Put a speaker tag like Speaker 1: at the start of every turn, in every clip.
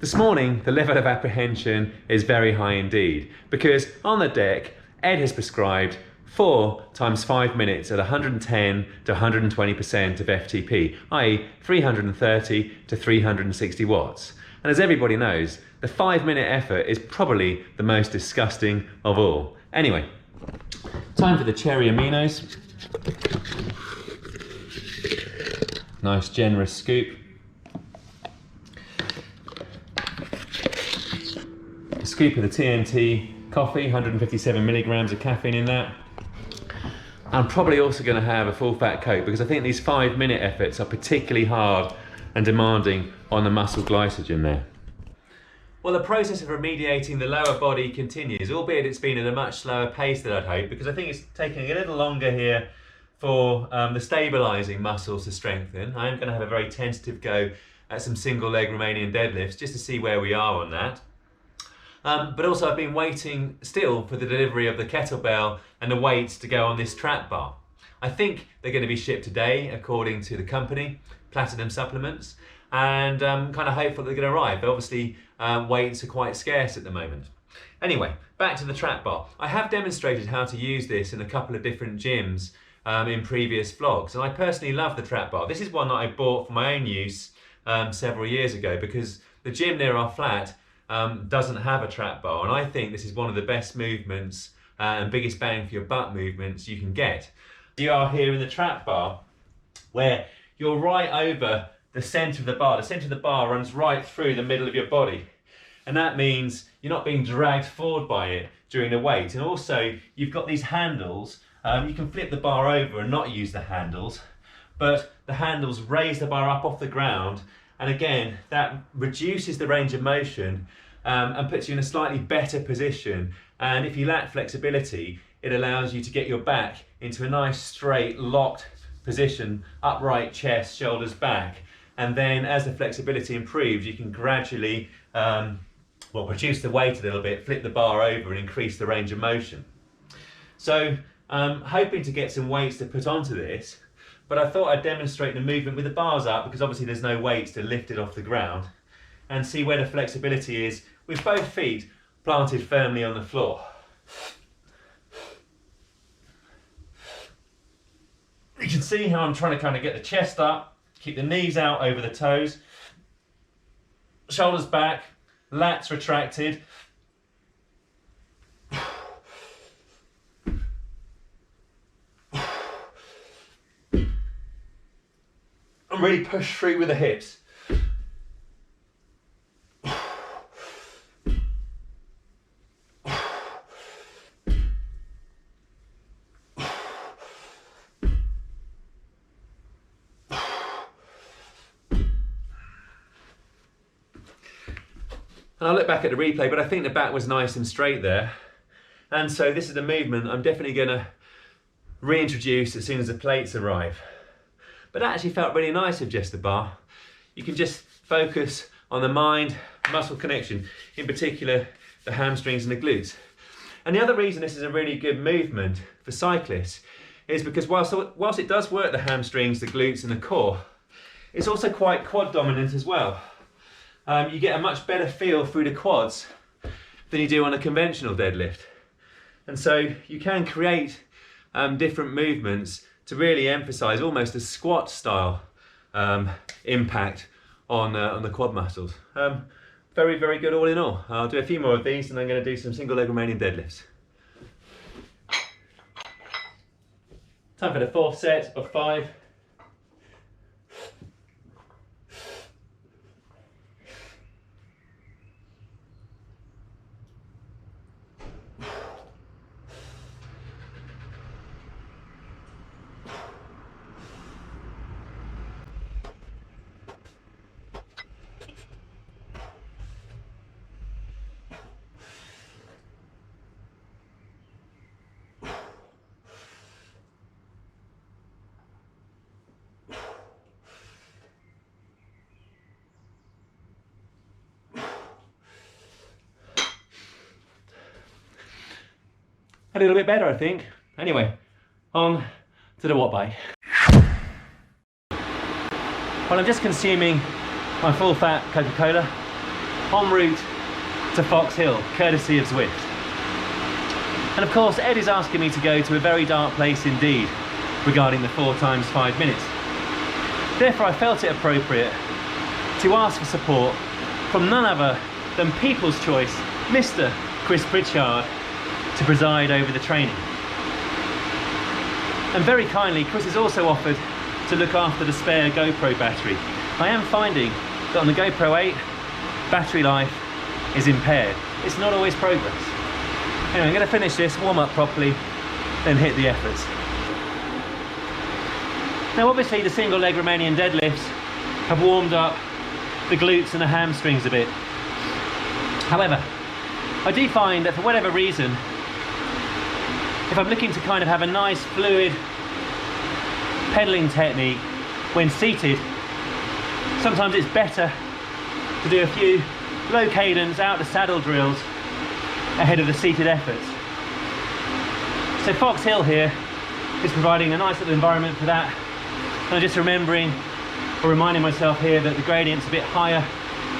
Speaker 1: This morning, the level of apprehension is very high indeed, because on the deck, Ed has prescribed 4 times 5 minutes at 110 to 120% of FTP, i.e. 330 to 360 watts. And as everybody knows, the 5-minute effort is probably the most disgusting of all. Anyway, time for the cherry aminos. Nice generous scoop. A scoop of the TNT coffee, 157 milligrams of caffeine in that. I'm probably also going to have a full fat Coke because I think these 5-minute efforts are particularly hard and demanding on the muscle glycogen there. Well, the process of remediating the lower body continues, albeit it's been at a much slower pace than I'd hoped, because I think it's taking a little longer here for the stabilising muscles to strengthen. I am going to have a very tentative go at some single leg Romanian deadlifts just to see where we are on that. But also I've been waiting still for the delivery of the kettlebell and the weights to go on this trap bar. I think they're going to be shipped today according to the company, Platinum Supplements, and I'm kind of hopeful they're going to arrive, but obviously weights are quite scarce at the moment. Anyway, back to the trap bar. I have demonstrated how to use this in a couple of different gyms in previous vlogs, and I personally love the trap bar. This is one that I bought for my own use several years ago because the gym near our flat doesn't have a trap bar, and I think this is one of the best movements and biggest bang for your buck movements you can get. You are here in the trap bar where you're right over the centre of the bar. The centre of the bar runs right through the middle of your body, and that means you're not being dragged forward by it during the weight. And also you've got these handles. You can flip the bar over and not use the handles, but the handles raise the bar up off the ground, and again that reduces the range of motion and puts you in a slightly better position. And if you lack flexibility, it allows you to get your back into a nice straight locked position, upright chest, shoulders back, and then as the flexibility improves you can gradually reduce the weight a little bit, flip the bar over and increase the range of motion. So hoping to get some weights to put onto this, but I thought I'd demonstrate the movement with the bars up because obviously there's no weights to lift it off the ground, and see where the flexibility is with both feet planted firmly on the floor. You can see how I'm trying to kind of get the chest up, keep the knees out over the toes, shoulders back, lats retracted. And really push through with the hips. And I look back at the replay, but I think the back was nice and straight there. And so this is a movement I'm definitely going to reintroduce as soon as the plates arrive. But that actually felt really nice with just the bar. You can just focus on the mind-muscle connection, in particular the hamstrings and the glutes. And the other reason this is a really good movement for cyclists is because whilst it does work the hamstrings, the glutes and the core, it's also quite quad dominant as well. You get a much better feel through the quads than you do on a conventional deadlift. And so you can create different movements to really emphasize almost a squat style impact on the quad muscles. Very, very good all in all. I'll do a few more of these and I'm going to do some single leg Romanian deadlifts. Time for the 4th set of 5. A little bit better, I think. Anyway, on to the watt bike. Well, I'm just consuming my full fat Coca-Cola.
Speaker 2: en route to Fox Hill, courtesy of Zwift. And of course, Ed is asking me to go to a very dark place indeed regarding the 4 times 5 minutes. Therefore, I felt it appropriate to ask for support from none other than People's Choice, Mr. Chris Pritchard, to preside over the training. And very kindly, Chris has also offered to look after the spare GoPro battery. I am finding that on the GoPro 8, battery life is impaired. It's not always progress. Anyway, I'm going to finish this, warm up properly, then hit the efforts. Now obviously the single leg Romanian deadlifts have warmed up the glutes and the hamstrings a bit. However, I do find that for whatever reason, if I'm looking to kind of have a nice fluid pedaling technique when seated, sometimes it's better to do a few low cadence out the saddle drills ahead of the seated efforts. So Fox Hill here is providing a nice little environment for that. And I'm just remembering or reminding myself here that the gradient's a bit higher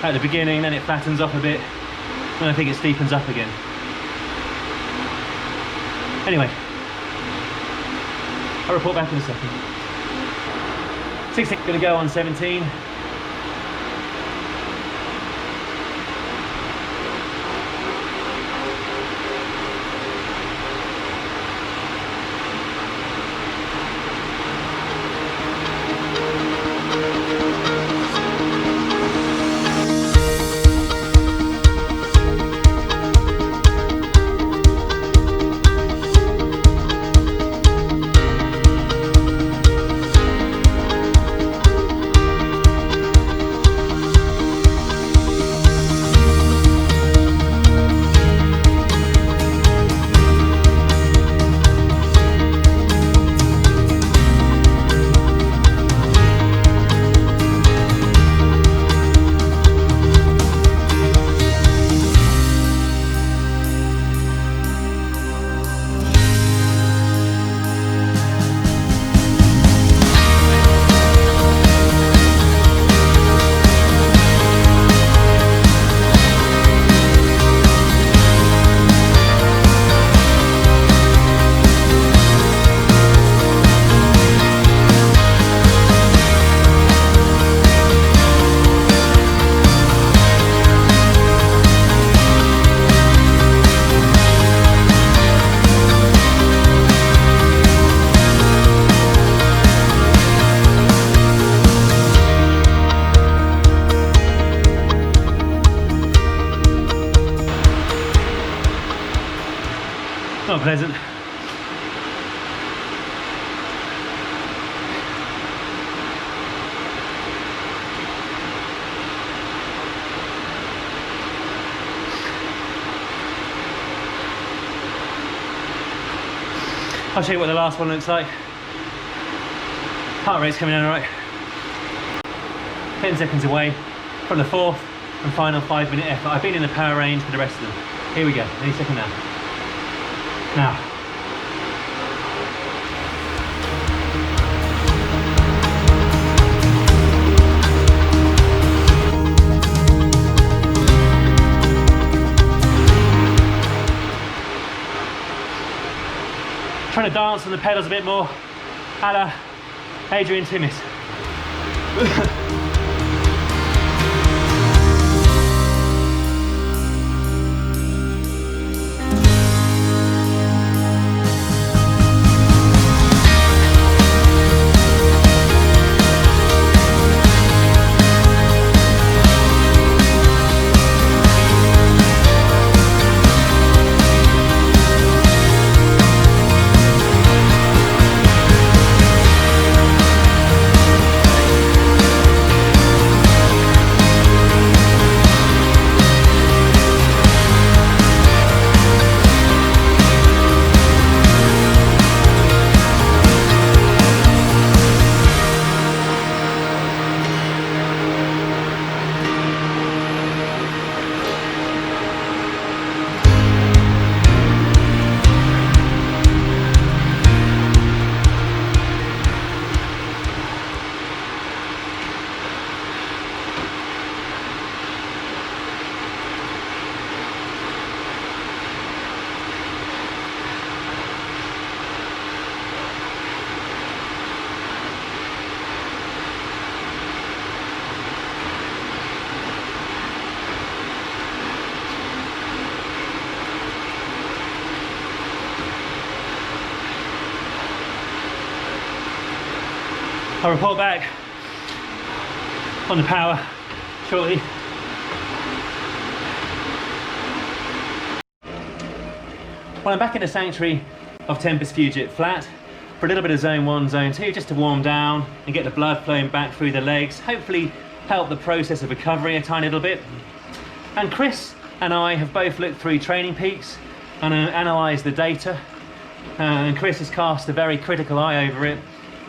Speaker 2: at the beginning, then it flattens off a bit, and I think it steepens up again. Anyway, I'll report back in a second. 16, gonna go on 17. Not pleasant. I'll show you what the last one looks like. Heart rate's coming down alright. 10 seconds away from the 4th and final 5-minute effort. I've been in the power range for the rest of them. Here we go, any second now. Now. Trying to dance on the pedals a bit more, a la Adrian Timmis. I'll report back on the power shortly. Well, I'm back in the sanctuary of Tempest Fugit Flat for a little bit of zone 1, zone 2, just to warm down and get the blood flowing back through the legs, hopefully help the process of recovery a tiny little bit. And Chris and I have both looked through Training Peaks and analysed the data, and Chris has cast a very critical eye over it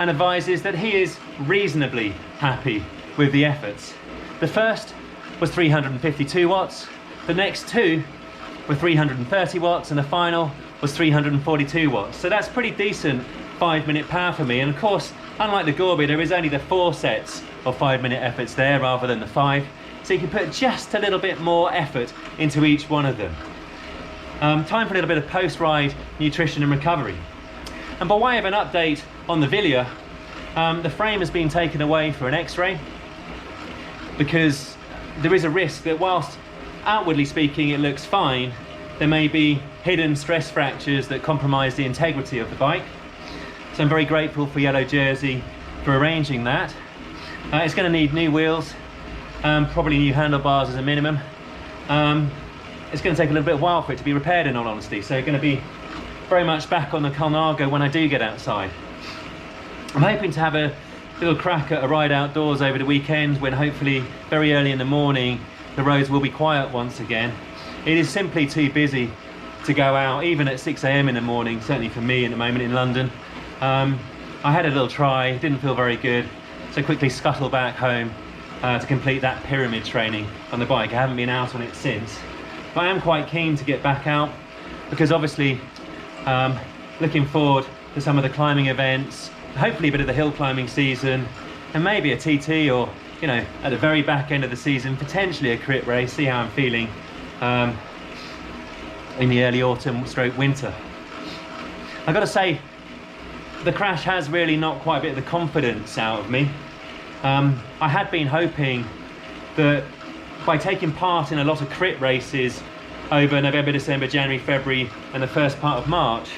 Speaker 2: and advises that he is reasonably happy with the efforts. The first was 352 watts, the next two were 330 watts, and the final was 342 watts. So that's pretty decent 5-minute power for me. And of course, unlike the Gorby, there is only the 4 sets of 5-minute efforts there rather than the 5. So you can put just a little bit more effort into each one of them. Time for a little bit of post-ride nutrition and recovery. And by way of an update on the Wilier, the frame has been taken away for an X-ray because there is a risk that whilst outwardly speaking it looks fine, there may be hidden stress fractures that compromise the integrity of the bike. So I'm very grateful for Yellow Jersey for arranging that. It's going to need new wheels, probably new handlebars as a minimum. It's going to take a little bit of while for it to be repaired, in all honesty, so going to be very much back on the Colnago when I do get outside. I'm hoping to have a little crack at a ride outdoors over the weekend when hopefully very early in the morning the roads will be quiet once again. It is simply too busy to go out, even at 6 AM in the morning, certainly for me at the moment in London. I had a little try, didn't feel very good, so quickly scuttle back home to complete that pyramid training on the bike. I haven't been out on it since, but I am quite keen to get back out because obviously looking forward to some of the climbing events, hopefully a bit of the hill climbing season, and maybe a TT, or you know, at the very back end of the season, potentially a crit race, see how I'm feeling in the early autumn stroke winter. I've got to say, the crash has really knocked quite a bit of the confidence out of me. I had been hoping that by taking part in a lot of crit races over November, December, January, February and the first part of March,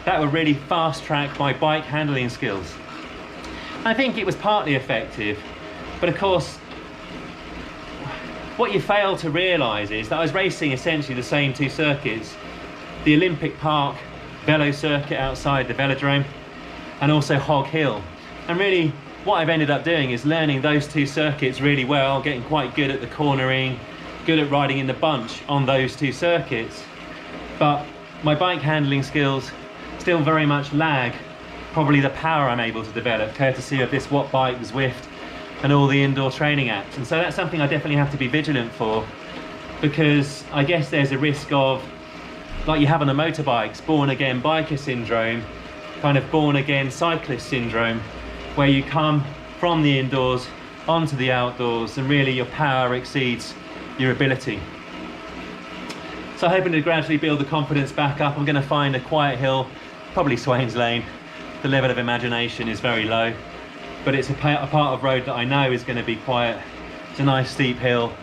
Speaker 2: that would really fast track my bike handling skills. I think it was partly effective, but of course what you fail to realise is that I was racing essentially the same 2 circuits, the Olympic Park Velo circuit outside the velodrome and also Hog Hill, and really what I've ended up doing is learning those 2 circuits really well, getting quite good at the cornering, good at riding in the bunch on those 2 circuits, but my bike handling skills still very much lag probably the power I'm able to develop courtesy of this Watt bike, Zwift and all the indoor training apps. And so that's something I definitely have to be vigilant for, because I guess there's a risk of, like you have on the motorbikes, born again biker syndrome, kind of born again cyclist syndrome, where you come from the indoors onto the outdoors and really your power exceeds your ability. So hoping to gradually build the confidence back up. I'm going to find a quiet hill, probably Swains Lane. The level of imagination is very low, but it's a part of road that I know is going to be quiet. It's a nice steep hill,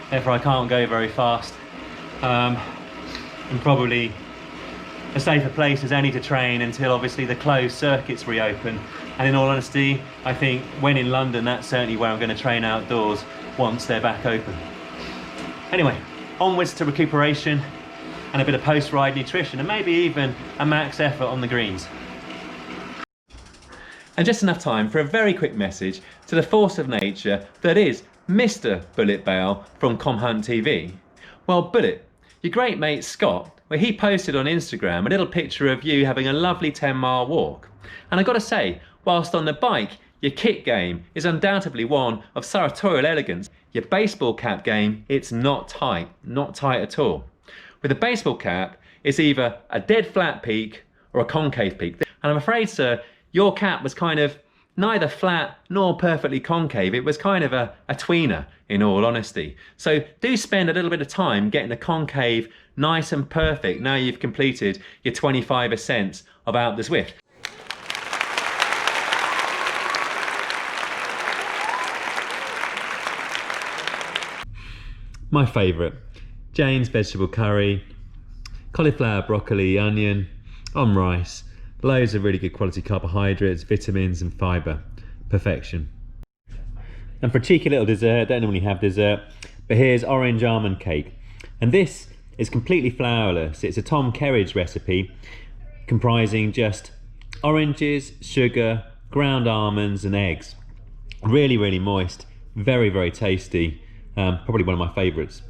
Speaker 2: therefore I can't go very fast, and probably a safer place as any to train until obviously the closed circuits reopen. And in all honesty, I think when in London, that's certainly where I'm going to train outdoors once they're back open. Anyway, onwards to recuperation and a bit of post-ride nutrition, and maybe even a max effort on the greens. And just enough time for a very quick message to the force of nature that is Mr. Bullet Bale from Comhunt TV. Well, Bullet, your great mate Scott, where he posted on Instagram a little picture of you having a lovely 10-mile walk. And I got to say, whilst on the bike, your kit game is undoubtedly one of sartorial elegance. Your baseball cap game, it's not tight at all. With a baseball cap, it's either a dead flat peak or a concave peak. And I'm afraid, sir, your cap was kind of neither flat nor perfectly concave. It was kind of a tweener, in all honesty. So do spend a little bit of time getting the concave nice and perfect now you've completed your 25 ascents of Out the Zwift. My favourite, Jane's vegetable curry, cauliflower, broccoli, onion, on rice, loads of really good quality carbohydrates, vitamins and fibre.
Speaker 1: perfection. And for a cheeky little dessert, don't normally have dessert, but here's orange almond cake. And this is completely flourless. It's a Tom Kerridge recipe comprising just oranges, sugar, ground almonds and eggs. Really, really moist, very, very tasty. Probably one of my favourites.